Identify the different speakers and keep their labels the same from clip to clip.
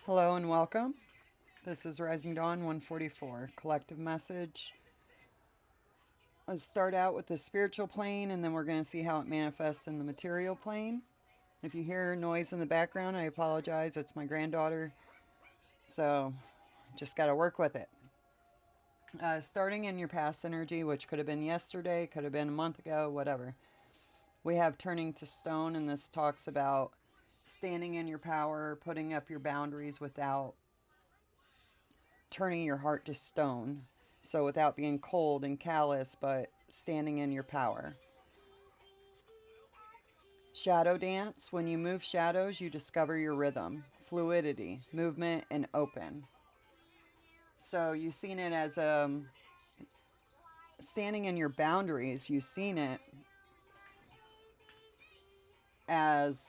Speaker 1: Hello and welcome. This is Rising Dawn 144, collective message. Let's start out with the spiritual plane and then we're going to see how it manifests in the material plane. If you hear noise in the background, I apologize. It's my granddaughter. So just got to work with it. Starting in your past energy, which could have been yesterday, could have been a month ago, whatever. We have turning to stone, and this talks about standing in your power, putting up your boundaries without turning your heart to stone. So without being cold and callous, but standing in your power. Shadow dance. When you move shadows, you discover your rhythm, fluidity, movement, and open. So you've seen it as standing in your boundaries. You've seen it as,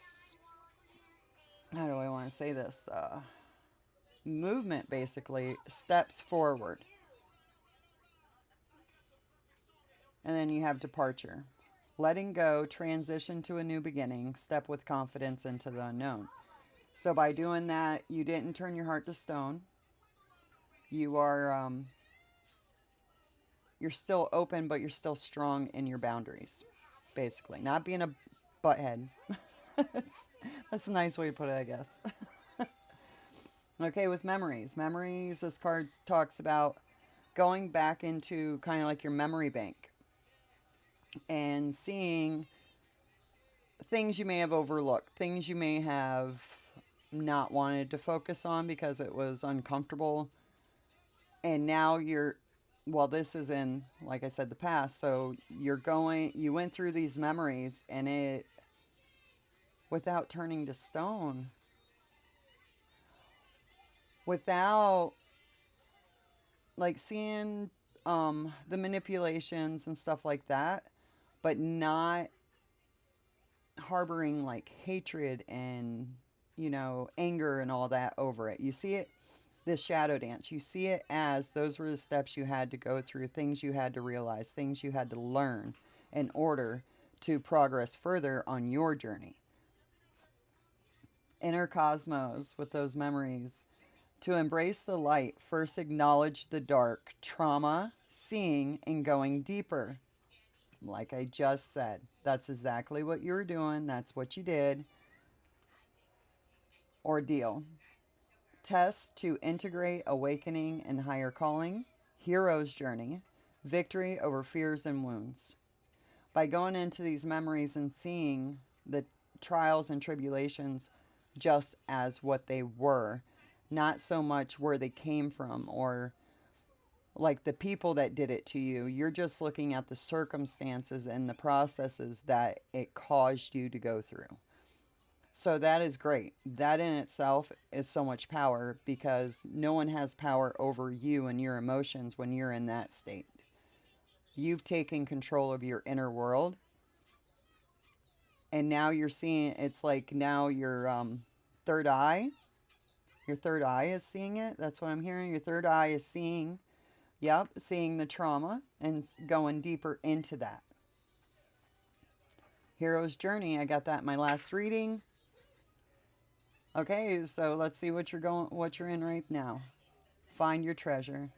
Speaker 1: how do I want to say this? Movement, basically, steps forward. And then you have departure. Letting go, transition to a new beginning, step with confidence into the unknown. So by doing that, you didn't turn your heart to stone. You are, you're still open, but you're still strong in your boundaries, basically. Not being a butthead. That's a nice way to put it, I guess. Okay, with memories. Memories, this card talks about going back into kind of like your memory bank and seeing things you may have overlooked, things you may have not wanted to focus on because it was uncomfortable. And now well, this is in, like I said, the past. So you went through these memories and without turning to stone, without like seeing the manipulations and stuff like that, but not harboring like hatred and, anger and all that over it. You see it, this shadow dance, you see it as those were the steps you had to go through, things you had to realize, things you had to learn in order to progress further on your journey. Inner cosmos with those memories. To embrace the light, first acknowledge the dark, trauma, seeing, and going deeper. Like I just said, that's exactly what you were doing. That's what you did. Ordeal. Test to integrate awakening and higher calling. Hero's journey. Victory over fears and wounds. By going into these memories and seeing the trials and tribulations just as what they were, not so much where they came from or like the people that did it to you. You're just looking at the circumstances and the processes that it caused you to go through. So that is great. That in itself is so much power because no one has power over you and your emotions when you're in that state. You've taken control of your inner world, and now you're seeing it's like now third eye, your third eye is seeing it. That's what I'm hearing. Your third eye is seeing, yep, seeing the trauma and going deeper into that. Hero's journey. I got that in my last reading. Okay, so let's see what you're in right now. Find your treasure.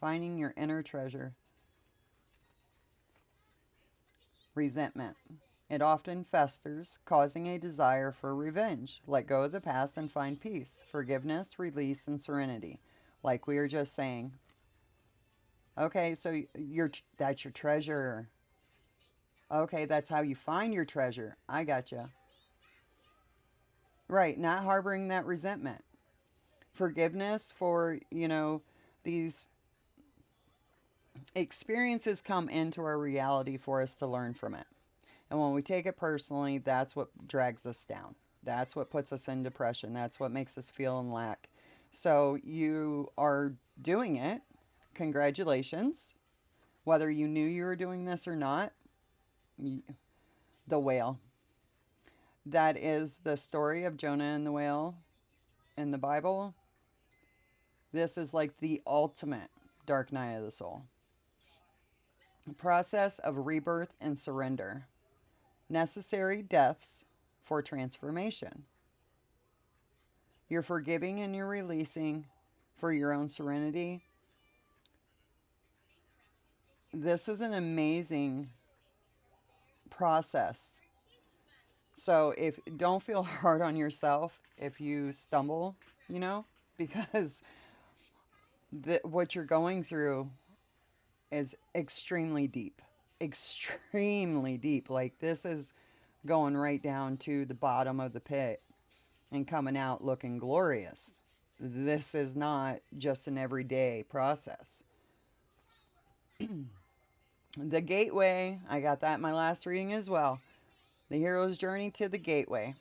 Speaker 1: Finding your inner treasure. Resentment. It often festers, causing a desire for revenge. Let go of the past and find peace, forgiveness, release, and serenity. Like we were just saying. Okay, so that's your treasure. Okay, that's how you find your treasure. I gotcha. Right, not harboring that resentment. Forgiveness for, these experiences come into our reality for us to learn from it. And when we take it personally, that's what drags us down. That's what puts us in depression. That's what makes us feel in lack. So you are doing it. Congratulations. Whether you knew you were doing this or not, the whale. That is the story of Jonah and the whale in the Bible. This is like the ultimate dark night of the soul. Process of rebirth and surrender. Necessary deaths for transformation. You're forgiving and you're releasing for your own serenity. This is an amazing process. So if don't feel hard on yourself if you stumble, you know, because what you're going through is extremely deep. Extremely deep. Like this is going right down to the bottom of the pit and coming out looking glorious. This is not just an everyday process. The gateway, I got that in my last reading as well. The hero's journey to the gateway.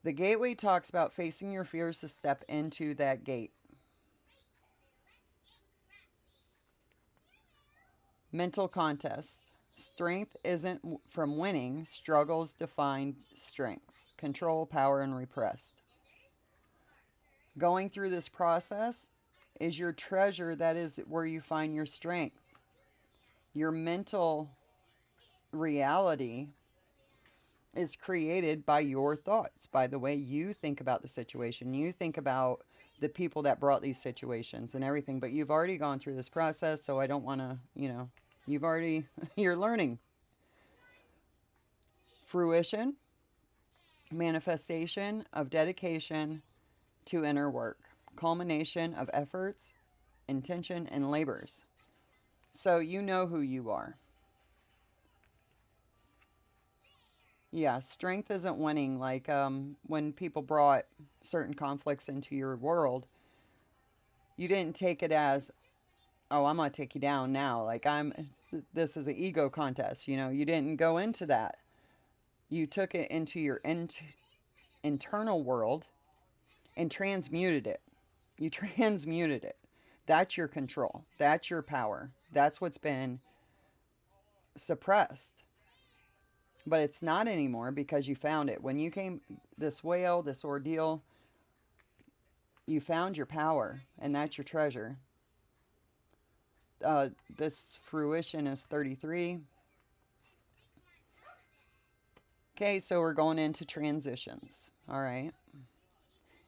Speaker 1: The gateway talks about facing your fears to step into that gate. Mental contest. Strength isn't from winning, struggles define strengths, control, power, and repressed. Going through this process is your treasure, that is where you find your strength. Your mental reality is created by your thoughts, by the way you think about the situation. You think about the people that brought these situations and everything, but you've already gone through this process, so I don't want to, you've already, you're learning. Fruition, manifestation of dedication to inner work, culmination of efforts, intention, and labors. So you know who you are. Yeah, strength isn't winning. Like when people brought certain conflicts into your world, you didn't take it as, oh, I'm going to take you down now. Like this is an ego contest. You didn't go into that. You took it into your internal world and transmuted it. You transmuted it. That's your control. That's your power. That's what's been suppressed. But it's not anymore because you found it. When you came, this whale, this ordeal, you found your power, and that's your treasure. This fruition is 33. Okay, so we're going into transitions. All right.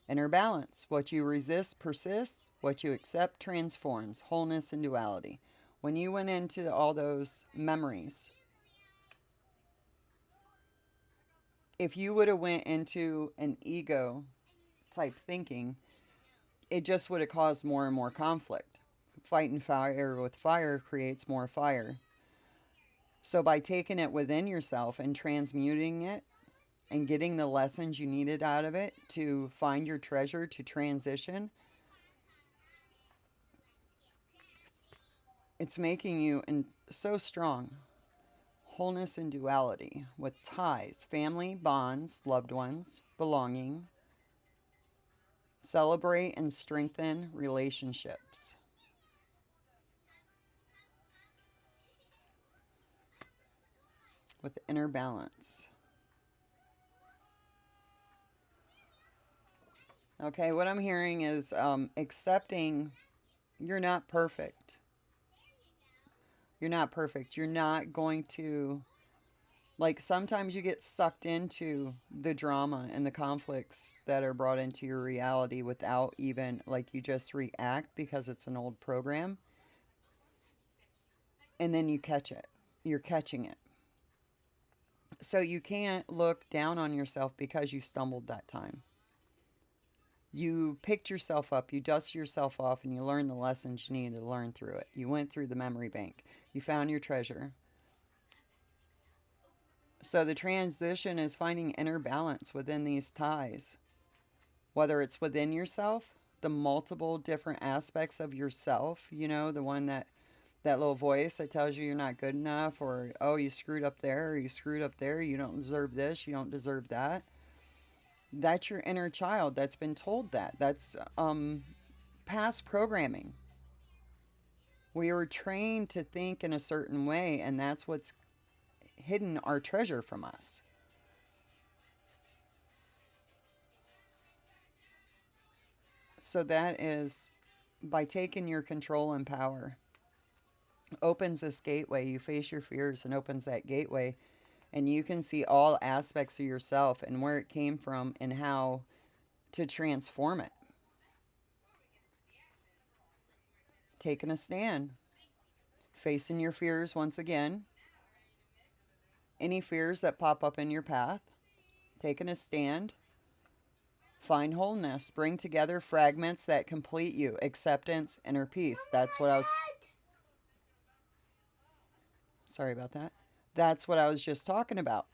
Speaker 1: Inner balance. What you resist persists. What you accept transforms. Wholeness and duality. When you went into all those memories, if you would have went into an ego type thinking, it just would have caused more and more conflict. Fighting fire with fire creates more fire. So by taking it within yourself and transmuting it and getting the lessons you needed out of it to find your treasure, to transition, it's making you so strong. Wholeness and duality with ties, family, bonds, loved ones, belonging. Celebrate and strengthen relationships. With inner balance. Okay, what I'm hearing is accepting you're not perfect. You're not perfect. You're not going to, like, sometimes you get sucked into the drama and the conflicts that are brought into your reality without even, like, you just react because it's an old program. And then you catch it. You're catching it. So you can't look down on yourself because you stumbled that time. You picked yourself up, you dust yourself off, and you learned the lessons you needed to learn through it. You went through the memory bank. You found your treasure. So the transition is finding inner balance within these ties, whether it's within yourself, the multiple different aspects of yourself, the one that little voice that tells you you're not good enough, or oh, you screwed up there, or you screwed up there, you don't deserve this, you don't deserve that. That's your inner child that's been told that. That's past programming. We were trained to think in a certain way, and that's what's hidden our treasure from us. So that is by taking your control and power, opens this gateway. You face your fears and opens that gateway, and you can see all aspects of yourself and where it came from and how to transform it. Taking a stand, facing your fears once again, any fears that pop up in your path, taking a stand, find wholeness, bring together fragments that complete you, acceptance, inner peace. That's what I was, sorry about that. That's what I was just talking about.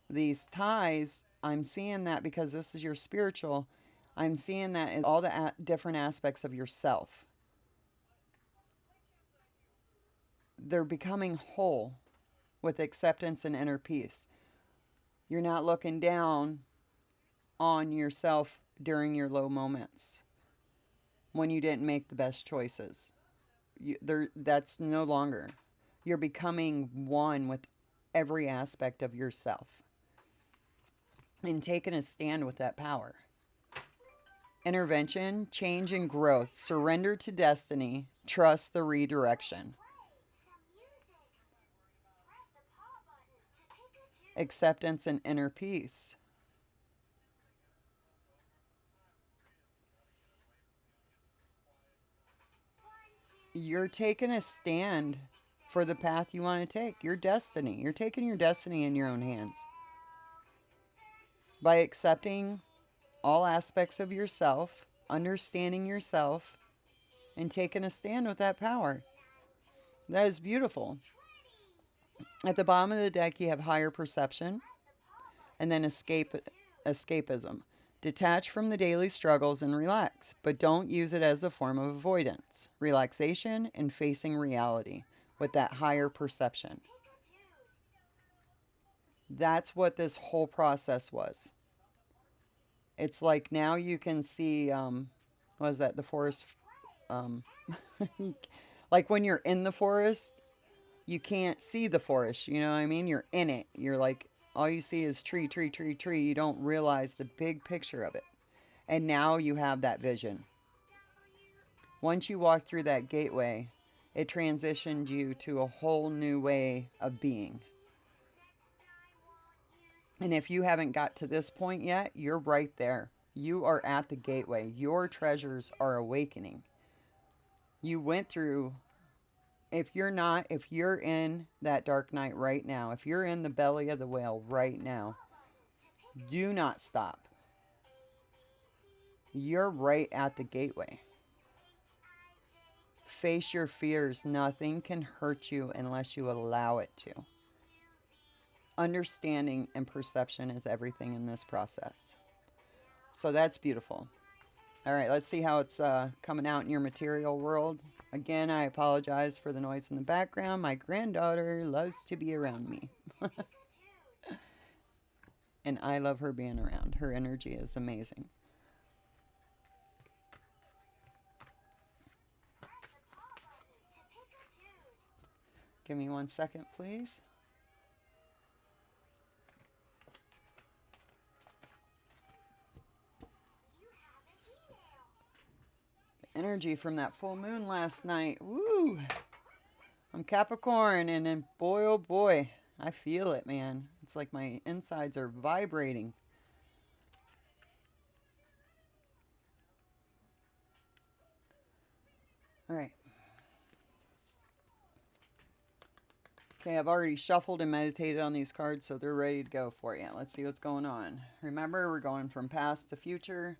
Speaker 1: These ties, I'm seeing that because this is your spiritual, I'm seeing that as all the different aspects of yourself. They're becoming whole with acceptance and inner peace. You're not looking down on yourself during your low moments when you didn't make the best choices. That's no longer. You're becoming one with every aspect of yourself and taking a stand with that power. Intervention, change, and growth. Surrender to destiny. Trust the redirection. Acceptance and inner peace. You're taking a stand for the path you want to take, your destiny. You're taking your destiny in your own hands. By accepting all aspects of yourself, understanding yourself, and taking a stand with that power. That is beautiful. At the bottom of the deck, you have higher perception, and then escapism. Detach from the daily struggles and relax, but don't use it as a form of avoidance. Relaxation and facing reality with that higher perception. That's what this whole process was. It's like now you can see, what is that, the forest? Um, like when you're in the forest, you can't see the forest, you know what I mean? You're in it. You're like, all you see is tree, tree, tree, tree. You don't realize the big picture of it. And now you have that vision. Once you walk through that gateway, it transitioned you to a whole new way of being. And if you haven't got to this point yet, you're right there. You are at the gateway. Your treasures are awakening. You went through, if you're in that dark night right now, if you're in the belly of the whale right now, do not stop. You're right at the gateway. Face your fears. Nothing can hurt you unless you allow it to. Understanding and perception is everything in this process. So that's beautiful. All right, let's see how it's coming out in your material world. Again, I apologize for the noise in the background. My granddaughter loves to be around me. And I love her being around. Her energy is amazing. Give me 1 second, please. Energy from that full moon last night. Woo! I'm Capricorn, and then boy, oh boy, I feel it, man. It's like my insides are vibrating. All right. Okay, I've already shuffled and meditated on these cards, so they're ready to go for you. Let's see what's going on. Remember, we're going from past to future.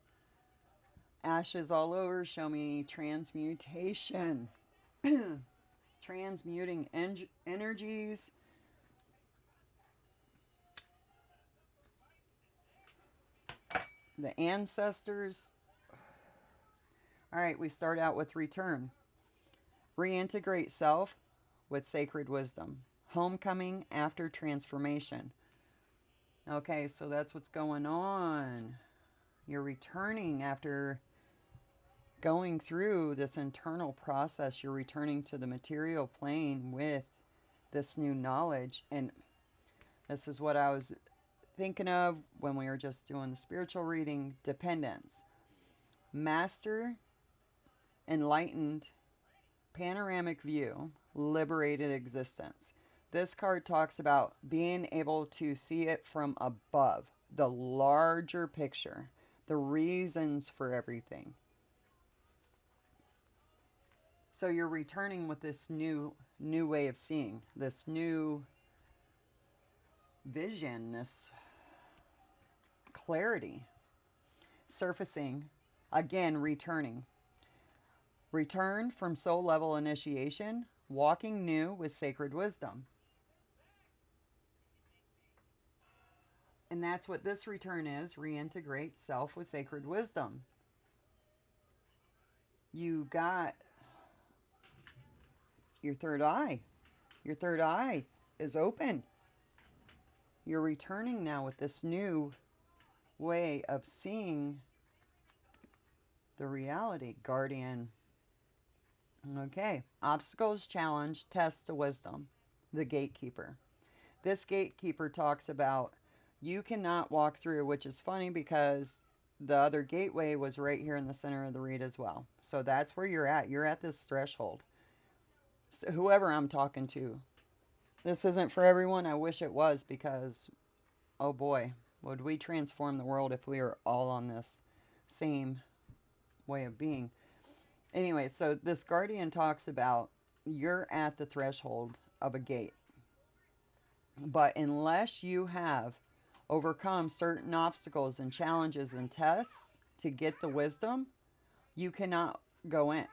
Speaker 1: Ashes all over. Show me transmutation. Transmuting energies. The ancestors. All right, we start out with return. Reintegrate self with sacred wisdom. Homecoming after transformation. Okay, so that's what's going on. You're returning after going through this internal process. You're returning to the material plane with this new knowledge. And this is what I was thinking of when we were just doing the spiritual reading. Dependence. Master, enlightened, panoramic view, liberated existence. This card talks about being able to see it from above, the larger picture, the reasons for everything. So you're returning with this new way of seeing, this new vision, this clarity surfacing, again returning. Return from soul level initiation, walking new with sacred wisdom. And that's what this return is. Reintegrate self with sacred wisdom. You got your third eye. Your third eye is open. You're returning now with this new way of seeing the reality. Guardian. Okay. Obstacles, challenge, test to wisdom. The gatekeeper. This gatekeeper talks about you cannot walk through, which is funny because the other gateway was right here in the center of the read as well. So that's where you're at. You're at this threshold. So whoever I'm talking to, this isn't for everyone. I wish it was, because, oh boy, would we transform the world if we were all on this same way of being. Anyway, so this guardian talks about you're at the threshold of a gate. But unless you have overcome certain obstacles and challenges and tests to get the wisdom, you cannot go in.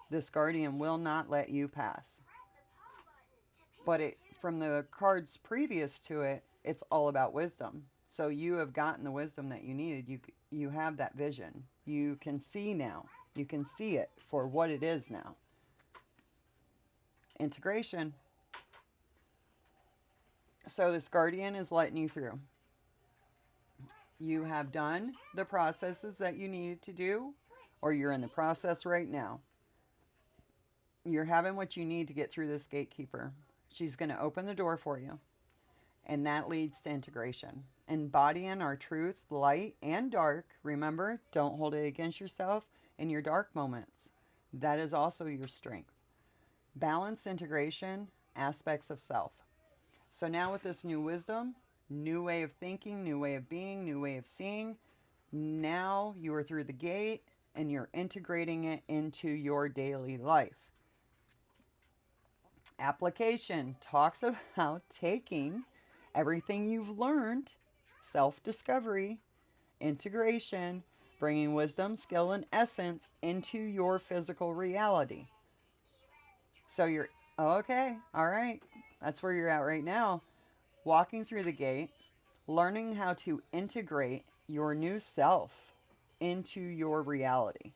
Speaker 1: This guardian will not let you pass. But from the cards previous to it, it's all about wisdom. So you have gotten the wisdom that you needed. You have that vision. You can see now. You can see it for what it is now. Integration. So this guardian is letting you through. You have done the processes that you needed to do, or you're in the process right now. You're having what you need to get through this gatekeeper. She's going to open the door for you. And that leads to integration. Embodying our truth, light and dark. Remember, don't hold it against yourself in your dark moments. That is also your strength. Balance, integration, aspects of self. So now with this new wisdom, new way of thinking, new way of being, new way of seeing, now you are through the gate and you're integrating it into your daily life. Application talks about taking everything you've learned, self-discovery, integration, bringing wisdom, skill, and essence into your physical reality. So you're, okay, all right, that's where you're at right now. Walking through the gate, learning how to integrate your new self into your reality,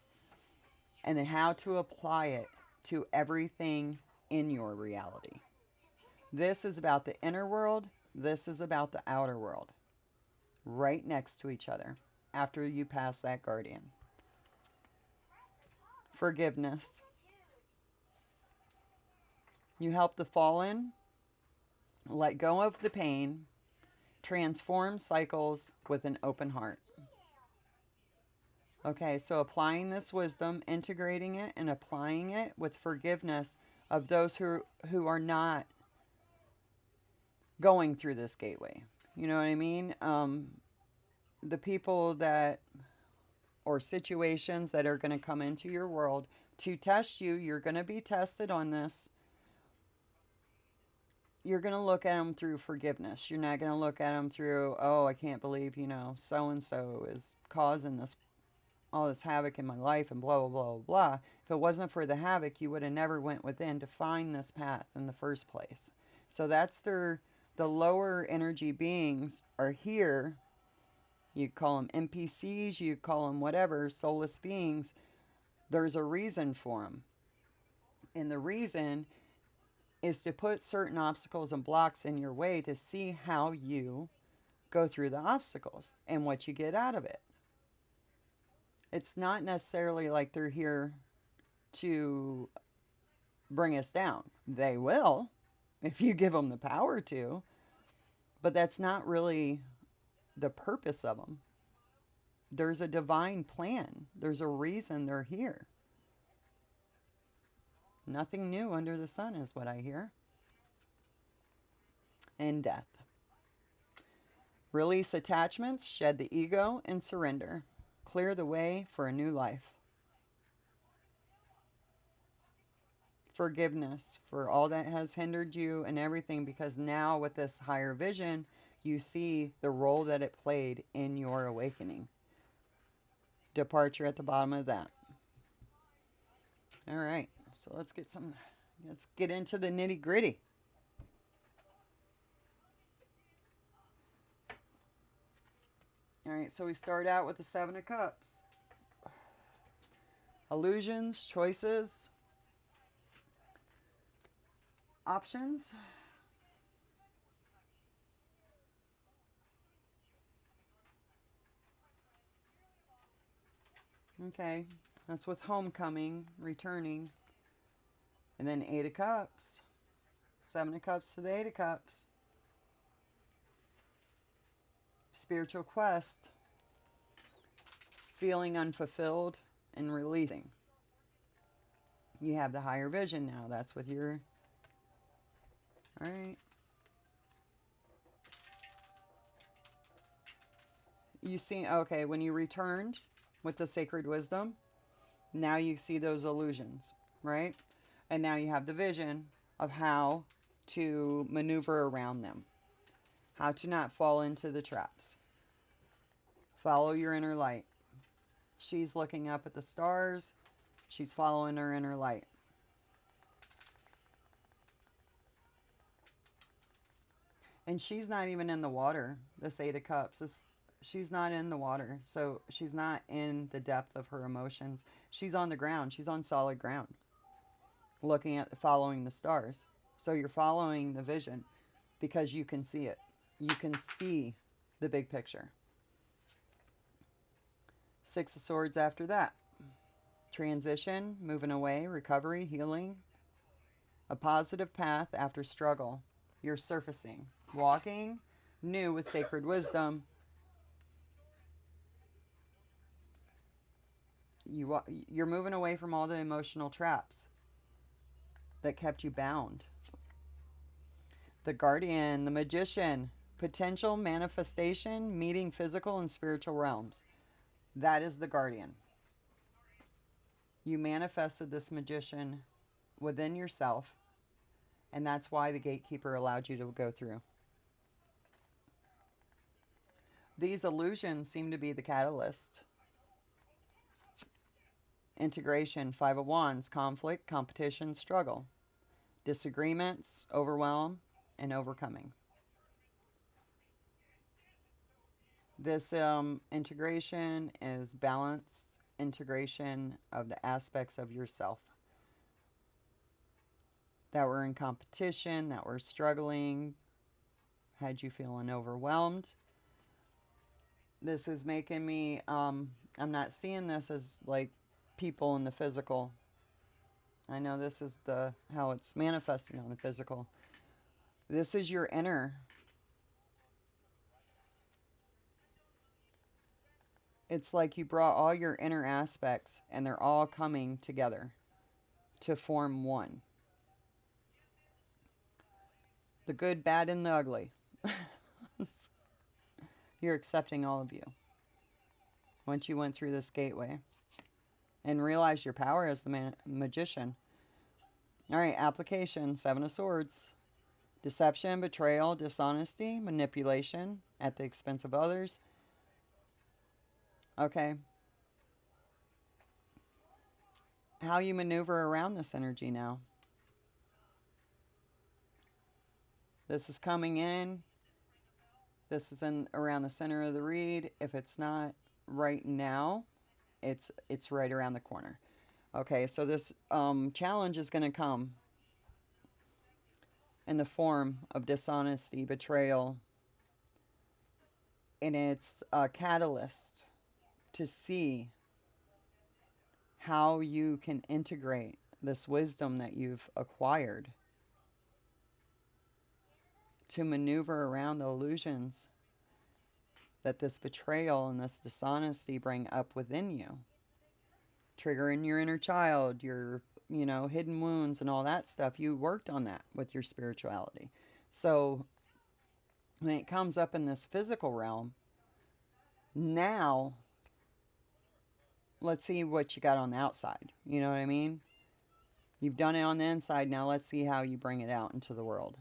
Speaker 1: and then how to apply it to everything in your reality. This is about the inner world. This is about the outer world. Right next to each other after you pass that guardian. Forgiveness. You help the fallen let go of the pain, transform cycles with an open heart. Okay, so applying this wisdom, integrating it, and applying it with forgiveness of those who are not going through this gateway. You know what I mean? The people that, or situations that are going to come into your world to test you, you're going to be tested on this. You're going to look at them through forgiveness. You're not going to look at them through, oh, I can't believe, so-and-so is causing all this havoc in my life and blah, blah, blah, blah. If it wasn't for the havoc, you would have never went within to find this path in the first place. So that's the lower energy beings are here. You call them NPCs, you call them whatever, soulless beings. There's a reason for them. And the reason is to put certain obstacles and blocks in your way to see how you go through the obstacles and what you get out of it. It's not necessarily like they're here to bring us down. They will, if you give them the power to, but that's not really the purpose of them. There's a divine plan. There's a reason they're here. Nothing new under the sun is what I hear. And death. Release attachments, shed the ego, and surrender. clear the way for a new life. Forgiveness for all that has hindered you and everything, because now with this higher vision, you see the role that it played in your awakening. Departure at the bottom of that. All right, so let's get into the nitty gritty. All right, so we start out with the Seven of Cups. Illusions, choices, options. Okay, that's with homecoming, returning. And then Eight of Cups. Seven of Cups to the Eight of Cups. Spiritual quest. Feeling unfulfilled and releasing. You have the higher vision now. That's with your... All right. You see, okay, when you returned with the sacred wisdom, now you see those illusions, right? And now you have the vision of how to maneuver around them, how to not fall into the traps. Follow your inner light. She's looking up at the stars. She's following her inner light. And she's not even in the water. This Eight of Cups, she's not in the water. So she's not in the depth of her emotions. She's on the ground. She's on solid ground, looking at, following the stars. So you're following the vision because you can see it. You can see the big picture. Six of Swords after that. Transition, moving away, recovery, healing. A positive path after struggle. You're surfacing, walking new with sacred wisdom. You're moving away from all the emotional traps that kept you bound. The Guardian, the Magician, potential manifestation, meeting physical and spiritual realms. That is the Guardian. You manifested this magician within yourself, and that's why the gatekeeper allowed you to go through. These illusions seem to be the catalyst. Integration, Five of Wands, conflict, competition, struggle. Disagreements, overwhelm, and overcoming. This integration is balanced integration of the aspects of yourself that were in competition, that were struggling, had you feeling overwhelmed. This is making me, I'm not seeing this as like people in the physical. I know this is how it's manifesting on the physical. This is your inner. It's like you brought all your inner aspects and they're all coming together to form one. The good, bad, and the ugly. You're accepting all of you once you went through this gateway and realized your power as the magician. All right, application, Seven of Swords. Deception, betrayal, dishonesty, manipulation at the expense of others. Okay. How you maneuver around this energy now. This is coming in. This is in around the center of the read. If it's not right now, it's right around the corner. Okay, so this challenge is going to come in the form of dishonesty, betrayal, and it's a catalyst to see how you can integrate this wisdom that you've acquired to maneuver around the illusions that this betrayal and this dishonesty bring up within you, triggering your inner child, your hidden wounds and all that stuff. You worked on that with your spirituality. So when it comes up in this physical realm, now let's see what you got on the outside. You know what I mean? You've done it on the inside. Now let's see how you bring it out into the world.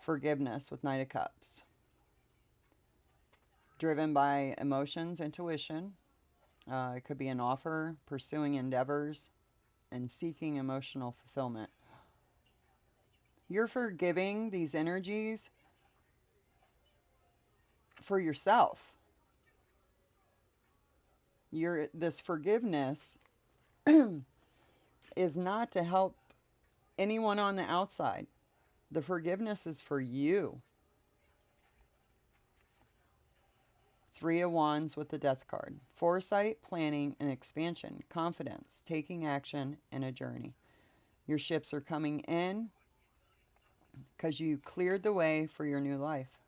Speaker 1: Forgiveness with Knight of Cups. Driven by emotions, intuition. It could be an offer, pursuing endeavors, and seeking emotional fulfillment. You're forgiving these energies for yourself. This forgiveness is not to help anyone on the outside. The forgiveness is for you. Three of Wands with the Death card. Foresight, planning, and expansion. Confidence, taking action, and a journey. Your ships are coming in because you cleared the way for your new life.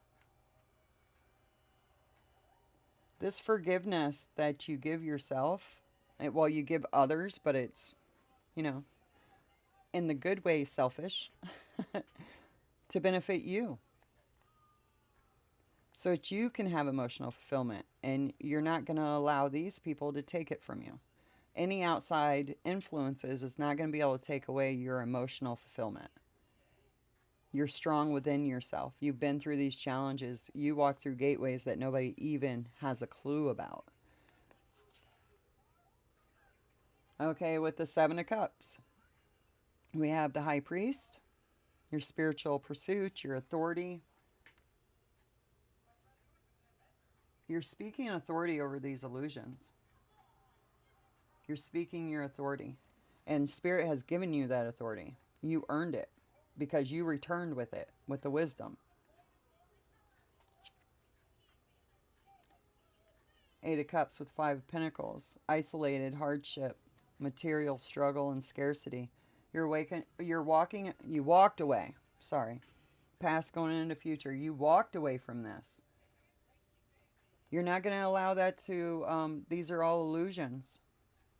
Speaker 1: This forgiveness that you give yourself, well, you give others, but it's, you know, in the good way, selfish, to benefit you. So that you can have emotional fulfillment and you're not going to allow these people to take it from you. Any outside influences is not going to be able to take away your emotional fulfillment. You're strong within yourself. You've been through these challenges. You walk through gateways that nobody even has a clue about. Okay, with the Seven of Cups, we have the High Priest, your spiritual pursuit, your authority. You're speaking authority over these illusions. You're speaking your authority. And Spirit has given you that authority. You earned it because you returned with it, with the wisdom. Eight of Cups with Five of Pentacles. Isolated, hardship, material struggle, and scarcity. You walked away. Sorry. Past going into future. You walked away from this. You're not going to allow that to, these are all illusions.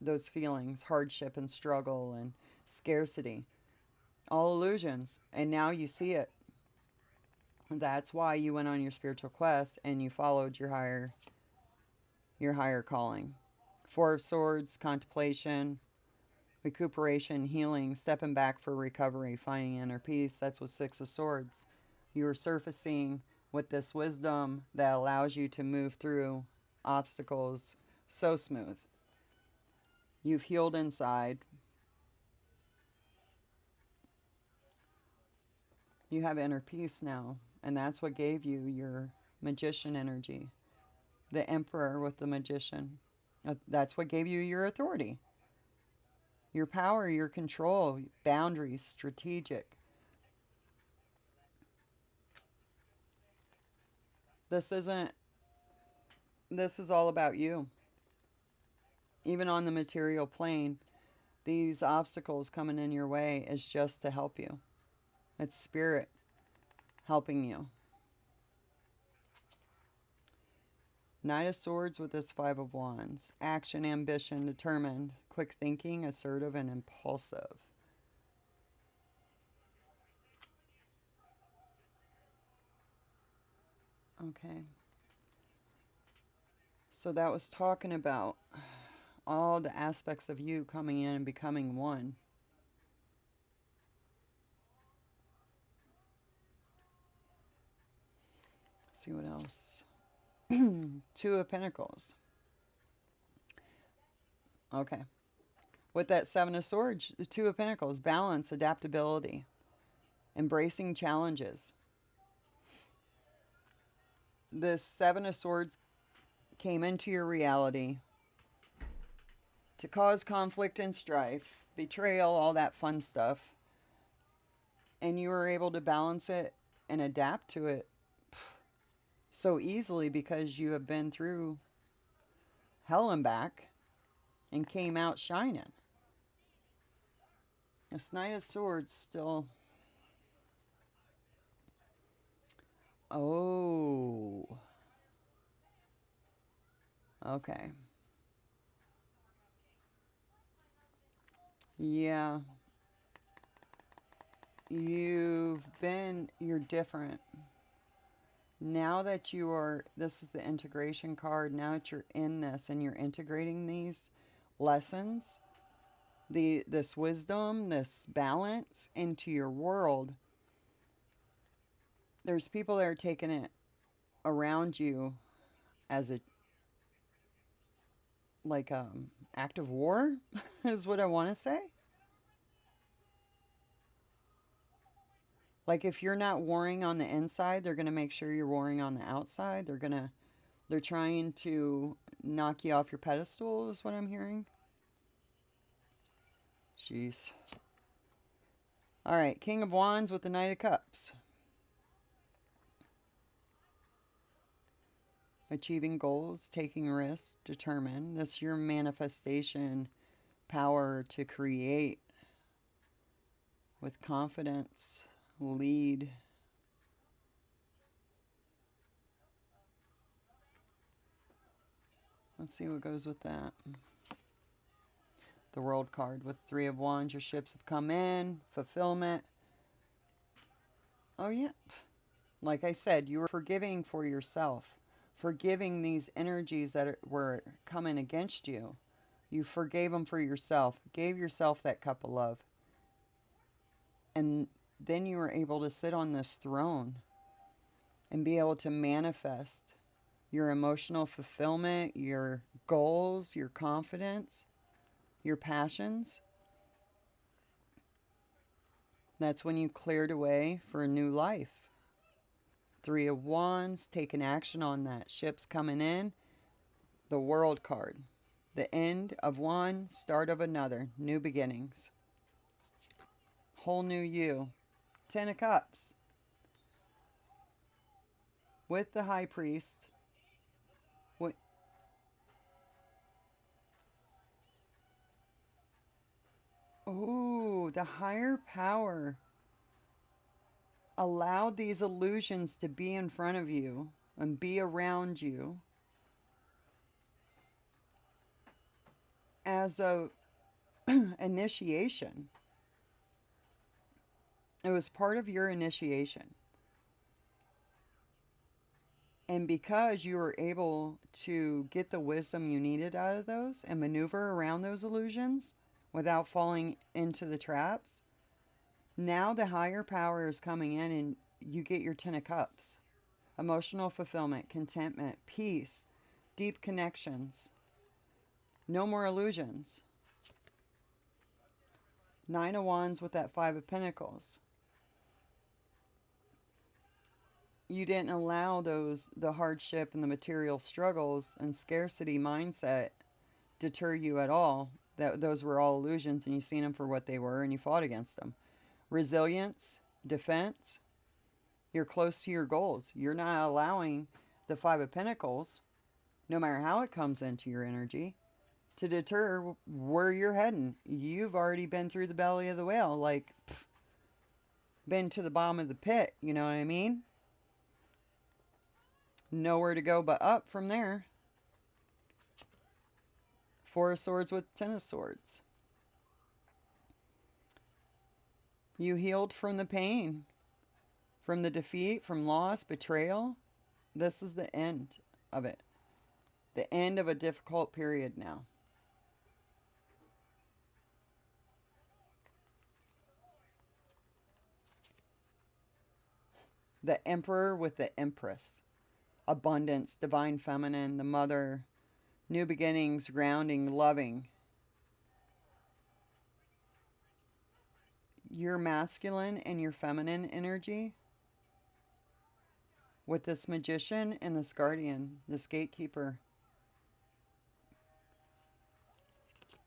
Speaker 1: Those feelings, hardship and struggle and scarcity. All illusions. And now you see it. That's why you went on your spiritual quest and you followed your higher calling. Four of Swords, contemplation, recuperation, healing, stepping back for recovery, finding inner peace. That's with Six of Swords. You are surfacing with this wisdom that allows you to move through obstacles so smooth. You've healed inside. You have inner peace now, and that's what gave you your magician energy. The Emperor with the Magician. That's what gave you your authority. Your power, your control, boundaries, strategic. This is all about you. Even on the material plane, these obstacles coming in your way is just to help you. It's Spirit helping you. Knight of Swords with this Five of Wands. Action, ambition, determined, quick thinking, assertive, and impulsive. Okay. So that was talking about all the aspects of you coming in and becoming one. Let's see what else. Two of Pentacles. Okay. With that Seven of Swords, the Two of Pentacles, balance, adaptability, embracing challenges. The Seven of Swords came into your reality to cause conflict and strife, betrayal, all that fun stuff. And you were able to balance it and adapt to it so easily because you have been through hell and back and came out shining. This Knight of Swords still... Oh. Okay. Yeah. You're different. Now that you are, this is the integration card, now that you're in this and you're integrating these lessons, this wisdom, this balance into your world, there's people that are taking it around you as a like act of war is what I want to say. Like if you're not warring on the inside, they're going to make sure you're warring on the outside. They're trying to knock you off your pedestal is what I'm hearing. Jeez. All right, King of Wands with the Knight of Cups. Achieving goals, taking risks, determined. This is your manifestation power to create with confidence, lead. Let's see what goes with that. The World card with Three of Wands. Your ships have come in. Fulfillment. Oh, yeah. Like I said, you were forgiving for yourself. Forgiving these energies that were coming against you. You forgave them for yourself. Gave yourself that cup of love. And then you were able to sit on this throne and be able to manifest your emotional fulfillment, your goals, your confidence, your passions. That's when you cleared away for a new life. Three of Wands, taking action on that. Ships coming in. The World card. The end of one, start of another. New beginnings. Whole new you. Ten of Cups. With the High Priest. Ooh, the higher power allowed these illusions to be in front of you and be around you as a initiation. It was part of your initiation. And because you were able to get the wisdom you needed out of those and maneuver around those illusions without falling into the traps, now the higher power is coming in and you get your Ten of Cups. Emotional fulfillment, contentment, peace, deep connections. No more illusions. Nine of Wands with that Five of Pentacles. You didn't allow the hardship and the material struggles and scarcity mindset deter you at all. Those were all illusions and you've seen them for what they were and you fought against them. Resilience, defense. You're close to your goals. You're not allowing the Five of Pentacles, no matter how it comes into your energy, to deter where you're heading. You've already been through the belly of the whale, like been to the bottom of the pit, you know what I mean? Nowhere to go but up from there. Four of Swords with Ten of Swords. You healed from the pain, from the defeat, from loss, betrayal. This is the end of it. The end of a difficult period now. The Emperor with the Empress. Abundance, divine feminine, the mother, new beginnings, grounding, loving. Your masculine and your feminine energy with this Magician and this Guardian, this Gatekeeper.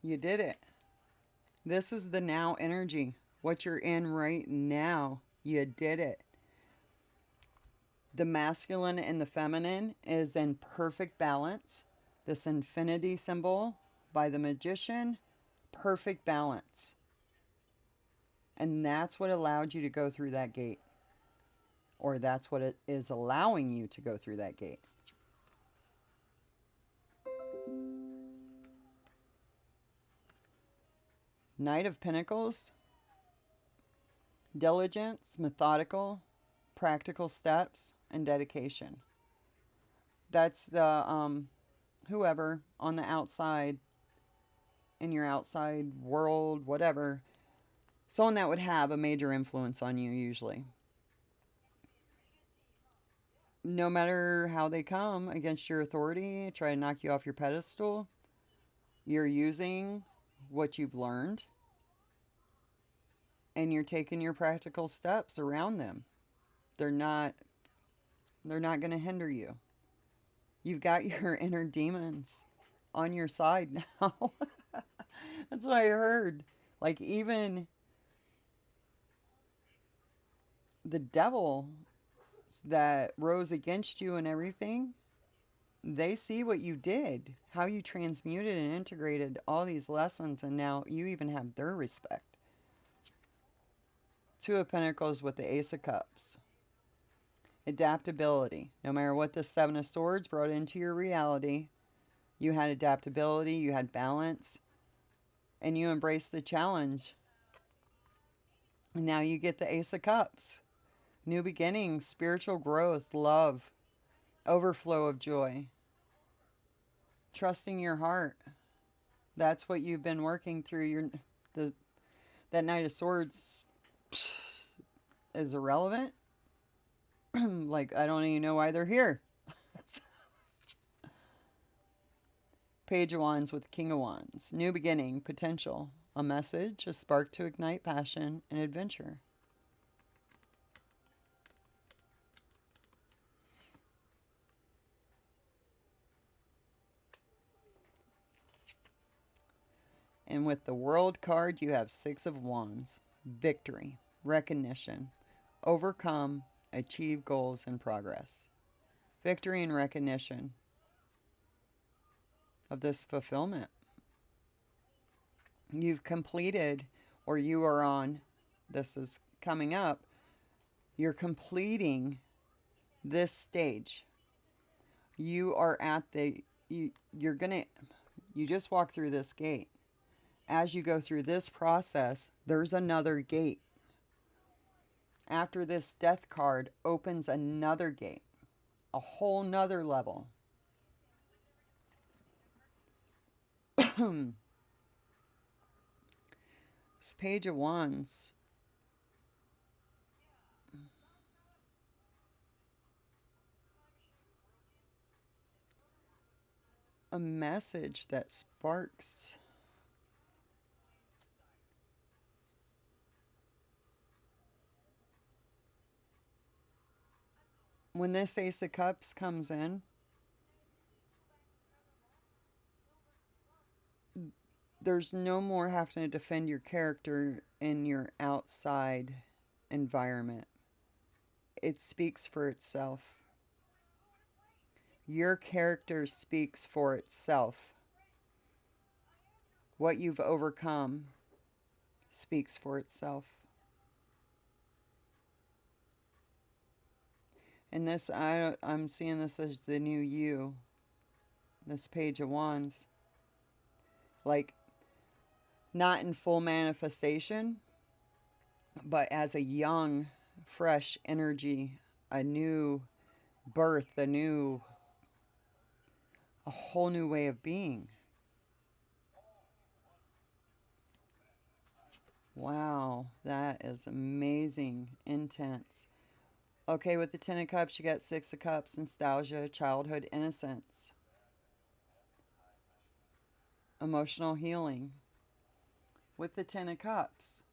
Speaker 1: You did it. This is the now energy. What you're in right now. You did it. The masculine and the feminine is in perfect balance. This infinity symbol by the Magician, perfect balance. And that's what allowed you to go through that gate. Or that's what it is allowing you to go through that gate. Knight of Pentacles. Diligence, methodical, practical steps. and dedication. That's the whoever on the outside, in your outside world, whatever, someone that would have a major influence on you usually. No matter how they come against your authority, try to knock you off your pedestal, you're using what you've learned and you're taking your practical steps around them. They're not they're not going to hinder you. You've got your inner demons on your side now. That's what I heard. Like even the devil that rose against you and everything, they see what you did, how you transmuted and integrated all these lessons, and now you even have their respect. Two of Pentacles with the Ace of Cups. Adaptability. No matter what the Seven of Swords brought into your reality, you had adaptability, you had balance, and you embraced the challenge. And now you get the Ace of Cups. New beginnings, spiritual growth, love, overflow of joy, trusting your heart. That's what you've been working through. The that Knight of Swords is irrelevant. Like, I don't even know why they're here. Page of Wands with King of Wands. New beginning, potential, a message, a spark to ignite passion and adventure. And with the World card, you have Six of Wands. Victory, recognition, overcome, achieve goals and progress. Victory and recognition of this fulfillment. You've completed, or you are on, this is coming up, you're completing this stage. You are at you're gonna, you just walk through this gate. As you go through this process, there's another gate. After this death card opens another gate, a whole nother level. This Page of Wands. A message that sparks. When this Ace of Cups comes in, there's no more having to defend your character in your outside environment. It speaks for itself. Your character speaks for itself. What you've overcome speaks for itself. And this, I'm seeing this as the new you. This Page of Wands. Like, not in full manifestation, but as a young, fresh energy, a new birth, a whole new way of being. Wow, that is amazing, intense. Okay, with the Ten of Cups, you got Six of Cups, nostalgia, childhood innocence, emotional healing. With the Ten of Cups,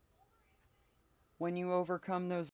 Speaker 1: when you overcome those